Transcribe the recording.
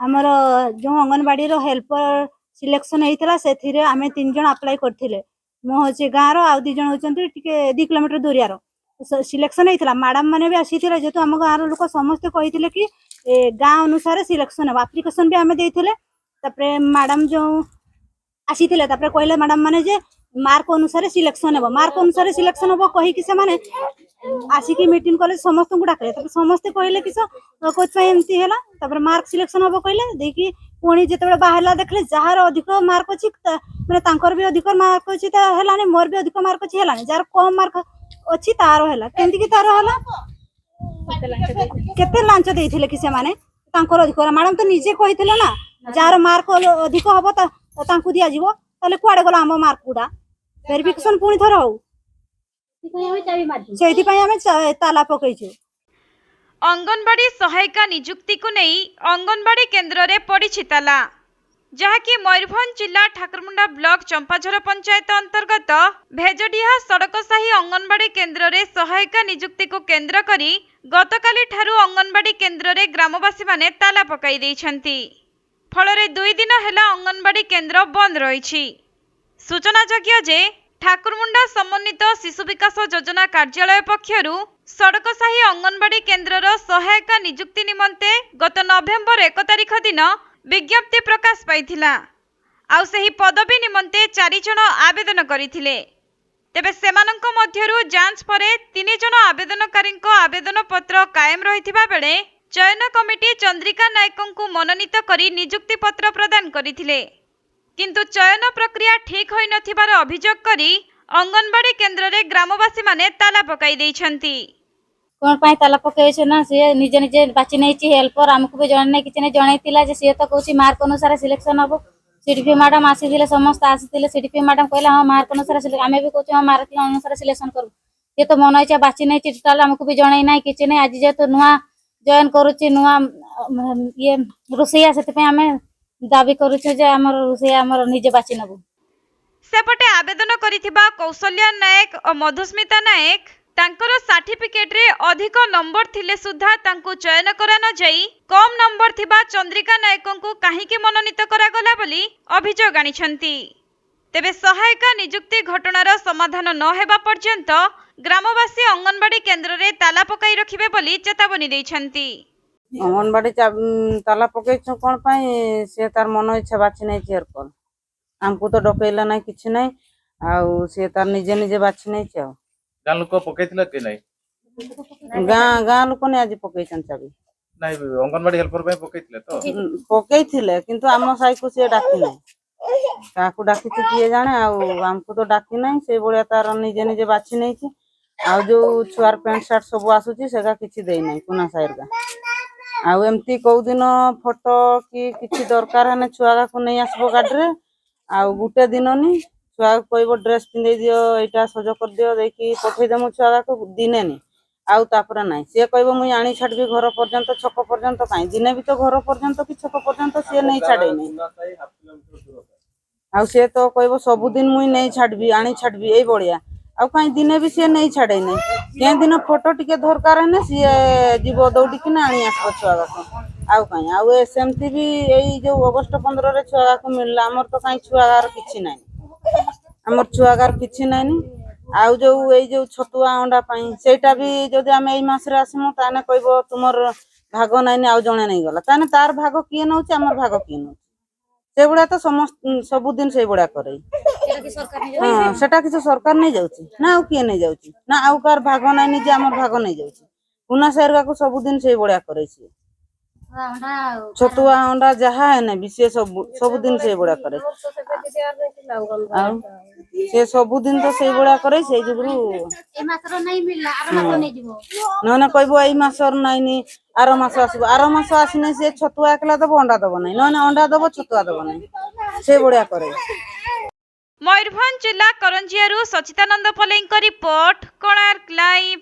आमर जो anganwadi helper selection होता से आम 3 जन अप्लाई करथिले मो होचे गाँव आउ 2 जन होचंती टिके 2 किलोमीटर दूरियार सिलेक्शन होता मैडम मैंने भी आसी जेहेतु आम गाँव लोक समस्ते कही कि गाँ अनुसार सिलेक्शन हम आप्लिकेसन भी आम देते मैडम जो आसी कहले मैडम माने जे मार्क अनुसार सिलेक्शन हम मार्क अनुसार सिलेक्शन हम कहीकि से माने आसिकी मीटिंग कले समस्त को डाकले समस्ते कहले कि कोच एमती है मार्क सिलेक्शन हम कहले देखिए पुणी जिते बाहर देखले जार अधिक मार्क अच्छी मैंने भी अधिक मार्क अच्छी है मोर भी अधिक मार्क अच्छी है जार कम मार्क अच्छी तार है केमती तार है केते लांच देथिले कि से माने तांकर अधिकार मैडम तो निजे कहिथिले ना जार मार्क अधिक हबो तांकु दिया जीवो ताले कुआडे गला हम मार्क गुडा वेरिफिकेशन पुणी थर हो सेति पई हमें ताला पकईछु। अंगनवाड़ी सहायिका नियुक्ति को नहीं अंगनवाड़ी केन्द्र रे पड़ी ताला जहाँकि मयूरभंज जिला ठाकुरमुंडा ब्लॉक चंपाझर पंचायत अंतर्गत भेजडिहा सड़कसाही अंगनवाड़ी केन्द्र रे सहायिका नियुक्ति को केन्द्र करी गतकाली ठारू अंगनवाड़ी केन्द्र रे ग्रामवासी माने ताला पकाई देइछंती फलरे 2 दिन हेला अंगनवाड़ी केन्द्र बंद रहिछि। सूचनायोग्य जे ठाकुरमुंडा समन्वित शिशु विकास योजना कार्यालय पक्षरु सड़कसाही अंगनवाड़ी केन्द्र सहायिका नियुक्ति निमंते गत नवेम्बर 1 तारिख दिन विज्ञप्ति प्रकाश पाइथिला आउ सही पदवी निमंते 4 जन आवेदन करिथिले तेबे सेमानंक मध्यरु जांच परे 3 जन आवेदनकारींक आवेदन पत्र कायम रहिथिबा बेले चयन कमिटी चंद्रिका नायकंकु मनोनीत करी नियुक्ति पत्र प्रदान करिथिले किंतु चयन प्रक्रिया ठीक होई नथिबार अभियोग करी अंगनवाड़ी केन्द्र रे ग्रामवासी माने ताला पकाई देइछंती। कोन पाई ताला पकाइछ ना से निजे निजे बाची नै छि हेल्पर हमकु भी जण नै किछ नै जणाइतिला जे से त कहूछि मार्क अनुसार सिलेक्शन हबो सीडीपी मैडम आसीथिले समस्त आसीथिले सीडीपी मैडम कहले हां मार्क अनुसार सिलेक्शन आमे भी कहूछि हां मार्क अनुसार सिलेक्शन करू ये तो मन इच्छा बाची नै छि टोटल हमकु भी जणाइ नै किछ नै आज जे तो नुवा जॉइन करूछि नुवा ये रुसिया सेते पे आमे दाबी करूछु जे हमर रुसिया हमर निजे बाची नबु। सेपटे आवेदन करिथिबा कौशल्या नायक और मधुस्मिता नायक तांकर सर्टिफिकेट रे अधिक नंबर थिले सुधा तांकु चयन करा न जाई कम नंबर थिबा चंद्रिका नायकंकु काहीकि मनोनीत करा गला बोली अभियोग आनिछंती। तेबे सहायिका नियुक्ति घटनार समाधान न हेबा पर्यंत ग्रामवासी अंगनवाड़ी केन्द्र रे ताला पकाई रखिबे बोली चेतावनी दैछंती। अंगनवाड़ी ताला पकईछु कोन पाई से तार मन इच्छा बाची नै चेयर पर हमको तो डकैला नै किछ नै आउ से तार निजे निजे बाची नै छ गां लोक पकईथिला के नै गां लोक ने आज पकईछन चाबी नै अंगनवाड़ी हेल्पर पे पकईथिले तो पकईथिले किंतु हम साई को से डाकी नै काकू डाकी छ किए जाने आउ हमको तो डाकी नै से बळिया तार निजे निजे बाची नै छ आउ जो छुआर पैंट शर्ट सब आसुची सेगा किछि देई नै कुना साइरगा आउ एमती कौ दिन फोटो कि किछि दरकार हने छुआ को नै आसबो गाडी रे आउ गुटे दिन नी छुआ कहबो ड्रेस पिंदे दियो एटा सज कर दियो देखि पठै देमु छुआ को दिने नी आउ तापर नै से कहबो मुई आनी छाडबी घर पर्यंत छक पर्यंत काई दिने भी तो घर पर्यंत कि छक पर्यंत से नै छाडे नै आउ से तो कहबो सब दिन मुई नै छाडबी आनी छाडबी ए बळिया आउ काई दिने भी से नै छाडे नै के दिन फोटो टिके दरकार हने से जीवो दौडी कि आनी आसबो छुआ को आउ काई आउ एसएमटी भी एई जो अगस्त 15 रे छुआ को मिलला हमर तो काई छुआगार किछि नै हमर छुआगार किछि नै नी आउ जो एई जो छतुआ अंडा पई सेटा भी जदी हम एई मास रे आसमु ताने कहबो तुमर भाग नै नै आउ जणे नै गला ताने तार भाग किए नउछ हमर भाग किए नउछ से बडा तो समस्त सब दिन से बडा करे हां सेटा किछ सरकार नै जाउची ना आउ किए नै जाउची ना आउ कार भाग नै नि जे हमर भाग नै जाउची पुना शहर को सब दिन से बडा करे छी छतुआ अंडा जहा है ना विशेष सब दिन से बडा करे से सब दिन तो से बडा करे से जुगरु ए मासर नै मिलला आरो मास नै दिबो न न कहबो एई मासर नै नी आरो मास आसीबो आरो मास आसीने से छतुआ एकला दबो अंडा दबो नै न न अंडा दबो छतुआ दबो नै से बडा करे। मयूरभंज जिला करंजियारू सचितानंद पलेंक रिपोर्ट कोणार्क लाइव।